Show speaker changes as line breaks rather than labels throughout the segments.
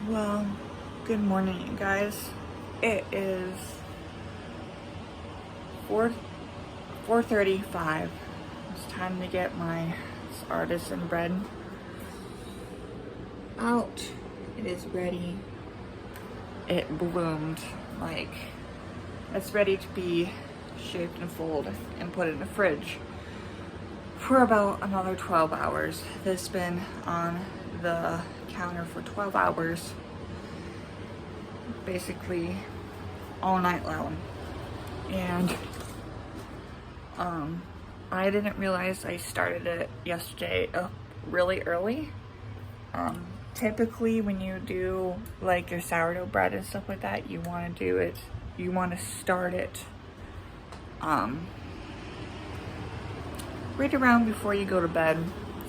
Well, good morning, you guys. It is 4 4:35. It's time to get my artisan bread out. It is ready. It bloomed. Like, it's ready to be shaped and folded and put in the fridge for about another 12 hours. This has been on the counter for 12 hours, basically all night long. And I didn't realize I started it yesterday really early. Typically when you do like your sourdough bread and stuff like that, you want to start it right around before you go to bed.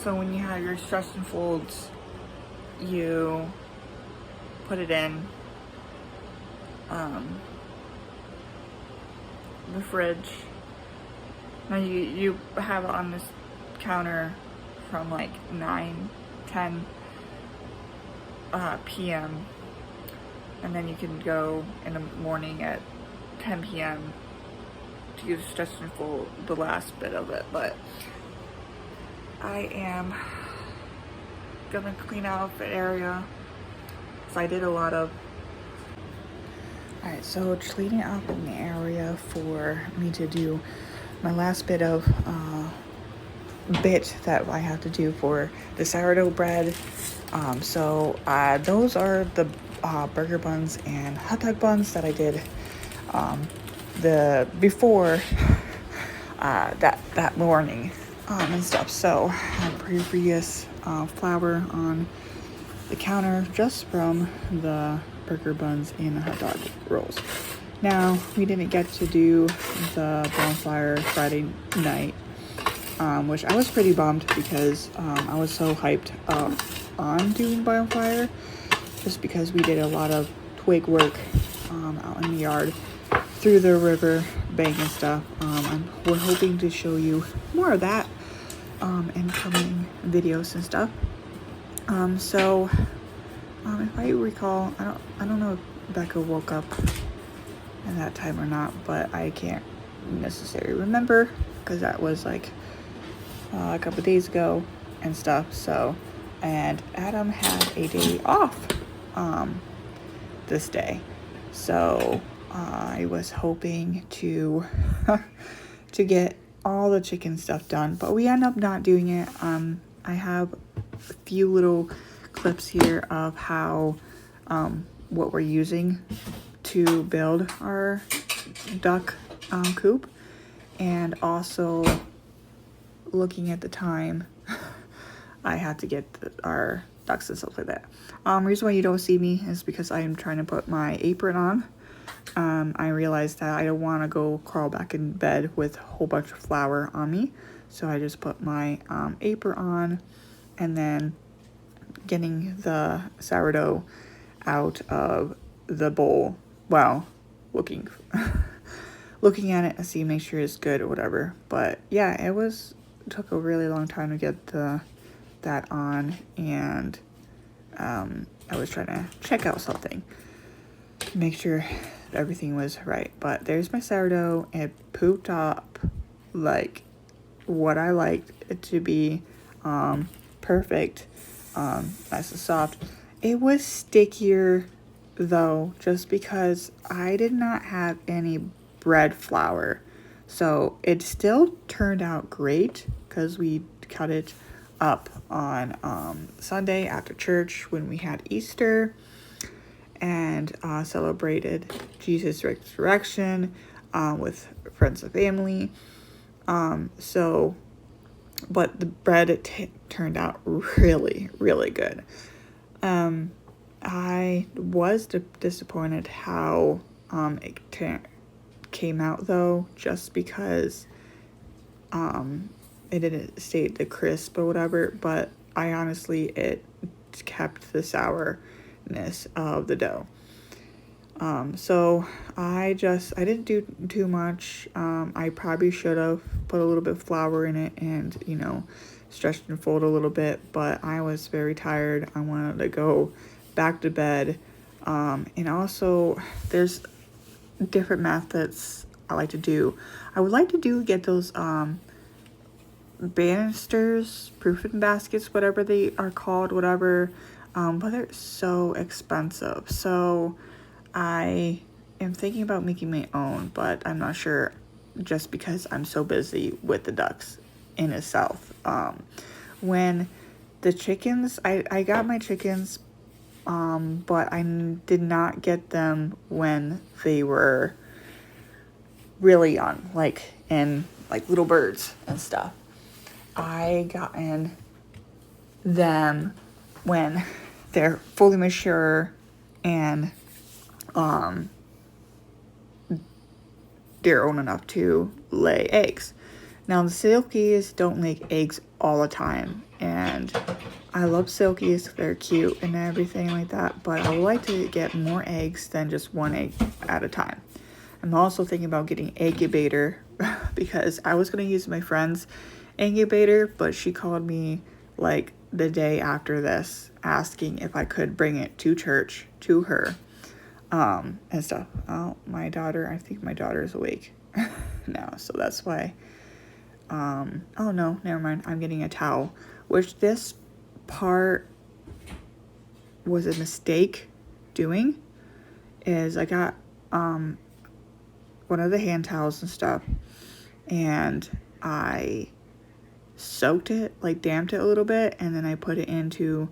So when you have your stretch and folds, you put it in the fridge. Now you have it on this counter from like 9-10 p.m. and then you can go in the morning at 10 p.m. to use stretch and fold the last bit of it. But I am gonna clean out the area, so I did a lot of. Alright, so cleaning up in the area for me to do my last bit of bit that I have to do for the sourdough bread. Those are the burger buns and hot dog buns that I did the before that morning and stuff. So I had previous flour on the counter just from the burger buns and the hot dog rolls. Now, we didn't get to do the bonfire Friday night, which I was pretty bummed because I was so hyped up on doing bonfire, just because we did a lot of twig work out in the yard through the river bank and stuff. We're hoping to show you more of that in coming videos and stuff. If I recall, I don't know if Becca woke up at that time or not, but I can't necessarily remember because that was like a couple days ago and stuff. So, and Adam had a day off this day, so I was hoping to to get all the chicken stuff done, but we end up not doing it. I have a few little clips here of how what we're using to build our duck coop, and also looking at the time I had to get our ducks and stuff like that. Reason why you don't see me is because I am trying to put my apron on. I realized that I don't want to go crawl back in bed with a whole bunch of flour on me, so I just put my apron on, and then getting the sourdough out of the bowl. Well, looking at it and see, make sure it's good or whatever. But yeah, it took a really long time to get that on, and I was trying to check out something to make sure everything was right. But there's my sourdough. It pooped up like what I liked it to be. Perfect. Nice and soft. It was stickier though, just because I did not have any bread flour, so it still turned out great because we cut it up on Sunday after church when we had Easter and celebrated Jesus' resurrection with friends and family. But the bread turned out really, really good. I was disappointed how it came out though, just because it didn't stay the crisp or whatever. But I honestly, it kept the sourness of the dough. So I didn't do too much. I probably should have put a little bit of flour in it and, stretched and fold a little bit, but I was very tired. I wanted to go back to bed. And also there's different methods I like to do. I would like to get those banisters, proofing baskets, whatever they are called, whatever, but they're so expensive. So I am thinking about making my own, but I'm not sure, just because I'm so busy with the ducks in itself. When the chickens, I got my chickens, but I did not get them when they were really young, like in like little birds and stuff. I gotten them when they're fully mature and they're old enough to lay eggs. Now the silkies don't lay eggs all the time, and I love silkies, they're cute and everything like that, but I would like to get more eggs than just one egg at a time. I'm also thinking about getting incubator because I was going to use my friend's incubator, but she called me like the day after this asking if I could bring it to church to her and stuff. Oh, my daughter, I think my daughter is awake now, so that's why. Oh no, never mind, I'm getting a towel, which this part was a mistake doing. Is I got one of the hand towels and stuff, and I soaked it, like damped it a little bit, and then I put it into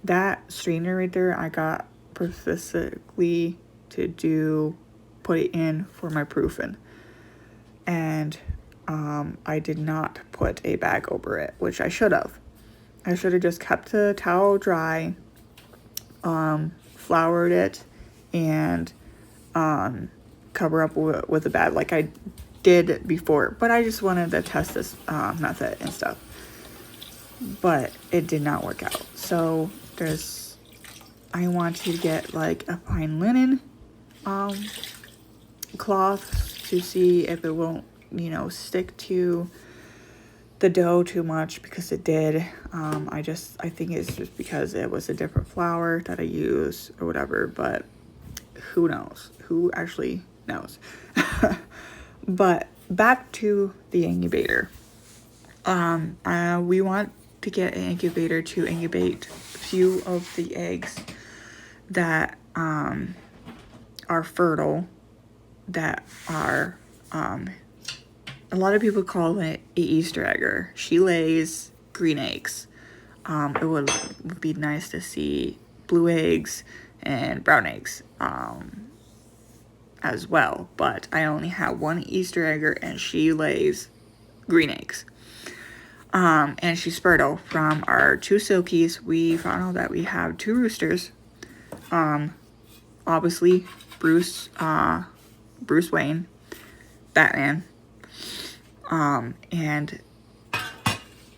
that strainer right there. I got specifically to put it in for my proofing, and I did not put a bag over it, which I should have. I should have just kept the towel dry, floured it, and cover up with a bag like I did before. But I just wanted to test this method and stuff. But it did not work out. So I want to get like a fine linen cloth to see if it won't, stick to the dough too much, because it did. I think it's just because it was a different flour that I used or whatever, but who knows? Who actually knows? But back to the incubator. We want to get an incubator to incubate a few of the eggs that are fertile, that are a lot of people call it a Easter egger. She lays green eggs. It would be nice to see blue eggs and brown eggs as well, but I only have one Easter egger, and she lays green eggs. And she's fertile. From our 2 silkies, we found out that we have 2 roosters. Obviously, Bruce Wayne, Batman, and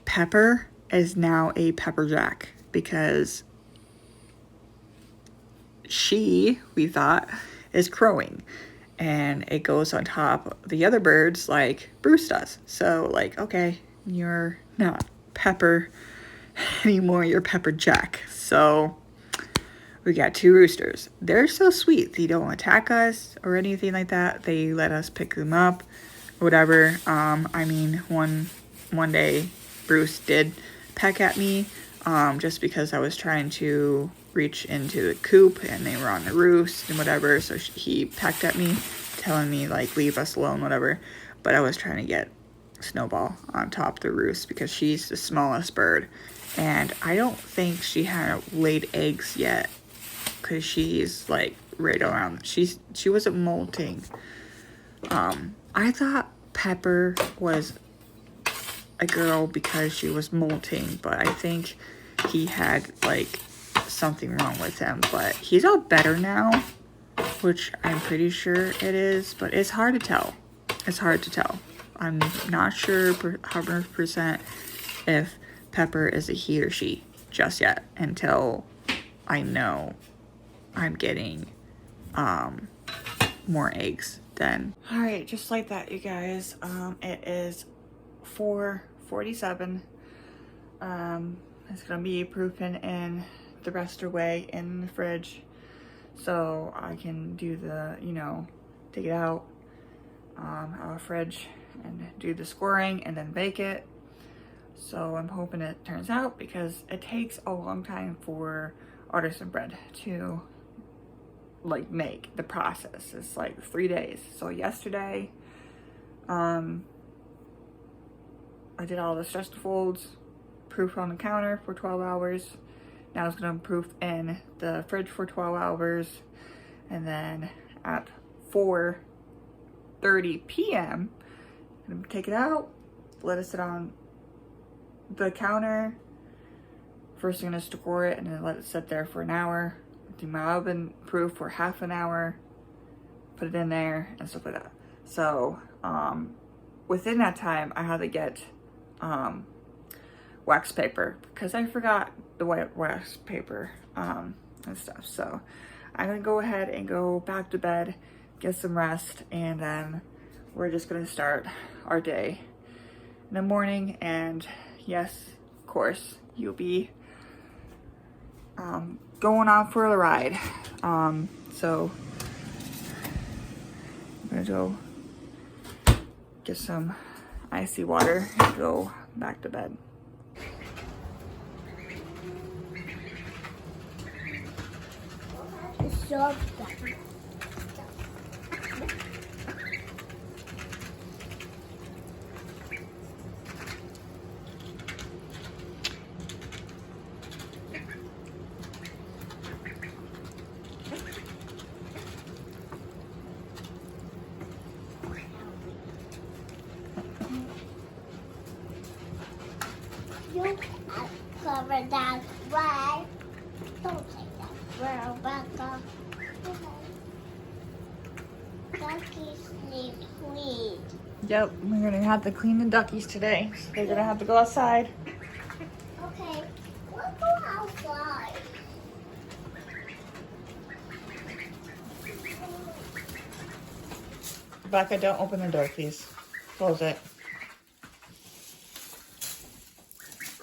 Pepper is now a Pepper Jack, because we thought, is crowing, and it goes on top of the other birds like Bruce does. So like, okay, you're not Pepper anymore, you're Pepper Jack. So we got 2 roosters. They're so sweet. They don't attack us or anything like that. They let us pick them up or whatever. I mean, one day Bruce did peck at me just because I was trying to reach into the coop and they were on the roost and whatever. So he pecked at me, telling me like, leave us alone, whatever. But I was trying to get Snowball on top of the roost because she's the smallest bird. And I don't think she had laid eggs yet, because she's like right around. She wasn't molting. I thought Pepper was a girl because she was molting, but I think he had like something wrong with him. But he's all better now, which I'm pretty sure it is, but it's hard to tell. I'm not sure 100% if Pepper is a he or she just yet, until I know I'm getting more eggs then. Alright, just like that, you guys. It is 4:47. It's gonna be proofing in the rest away in the fridge so I can do the, you know, take it out of the fridge and do the scoring and then bake it. So I'm hoping it turns out, because it takes a long time for artisan bread to like make. The process is like 3 days. So yesterday I did all the stretch folds, proofed on the counter for 12 hours. Now it's gonna proof in the fridge for 12 hours, and then at 4:30 p.m. I'm gonna take it out, let it sit on the counter. First I'm gonna score it and then let it sit there for an hour. Do my oven proof for half an hour, put it in there and stuff like that. So within that time I had to get wax paper, because I forgot the white wax paper and stuff. So I'm gonna go ahead and go back to bed, get some rest, and then we're just gonna start our day in the morning. And yes, of course, you'll be going on for the ride. So I'm gonna go get some icy water and go back to bed.
You cover that way. Don't take that girl back up. Duckies need clean.
Yep, we're gonna have to clean the duckies today. So they're gonna have to go outside.
Okay, let's go outside.
Rebecca, don't open the door, please. Close it.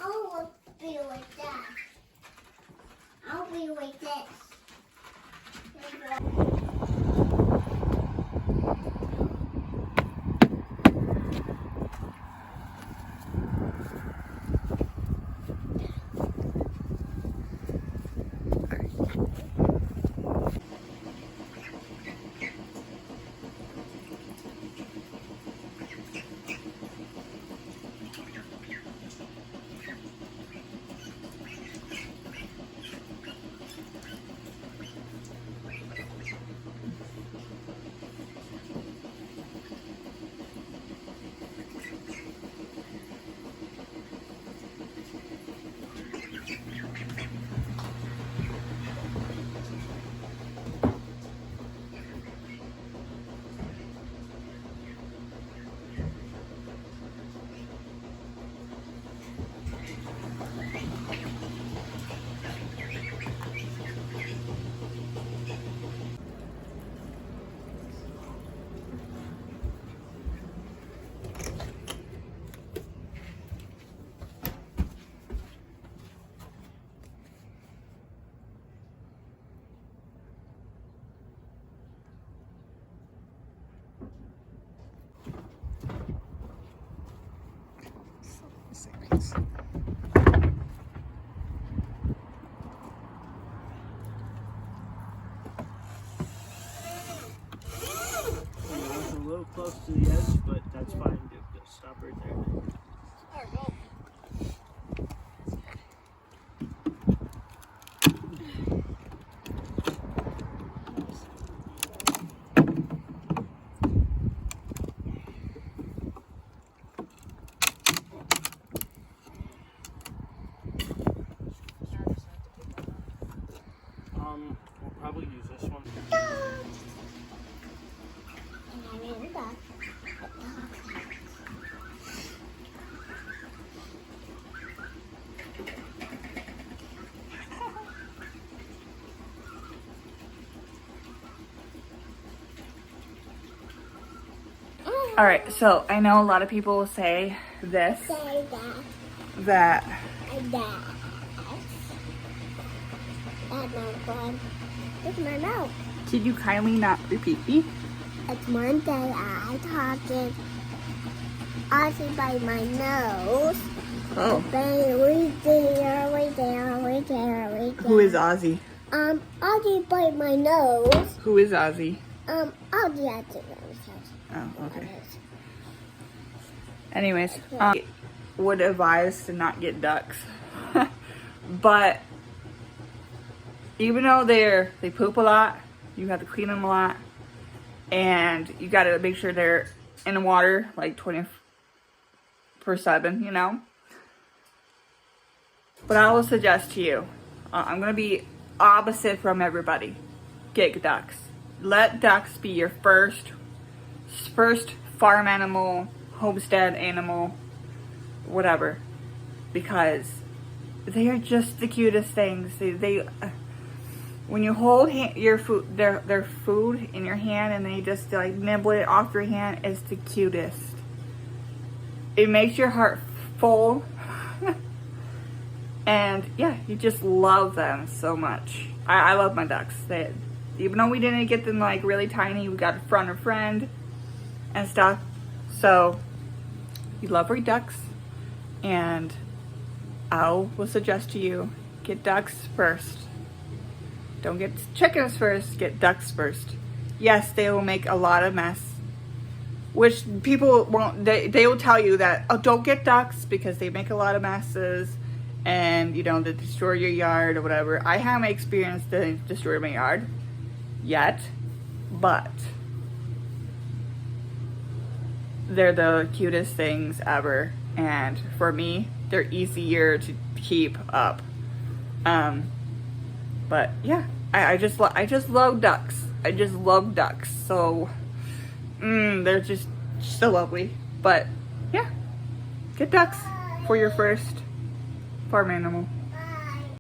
I'll be like that. I'll be like this.
A little close to the edge, but that's fine. Just stop right there. We'll probably use this one.
All right, so I know a lot of people will say this,
Say
that
that. another one. It's my mouth.
Could you kindly not repeat me?
It's one day I talking. I see by my nose.
Oh.
We there.
Who is Ozzy?
Ozzy by my nose.
Who is Ozzy?
Ozzy at the nose.
Oh, okay. Anyways, would advise to not get ducks. But even though they poop a lot, you have to clean them a lot, and you got to make sure they're in the water like 24/7, you know. But I will suggest to you, I'm gonna be opposite from everybody. Get ducks. Let ducks be your first farm animal, homestead animal, whatever, because they are just the cutest things. They when you hold your food, their food in your hand, and they just like nibble it off your hand, it's the cutest. It makes your heart full, and yeah, you just love them so much. I love my ducks. Even though we didn't get them like really tiny, we got a friend and stuff. So you love your ducks, and I will suggest to you, get ducks first. Don't get chickens first, get ducks first. Yes, they will make a lot of mess, which people won't, they will tell you that, oh, don't get ducks because they make a lot of messes and, you know, they destroy your yard or whatever. I haven't experienced them destroy my yard yet, but they're the cutest things ever, and for me, they're easier to keep up. But yeah, I just love ducks. I just love ducks. So they're just so lovely. But yeah, get ducks for your first farm animal.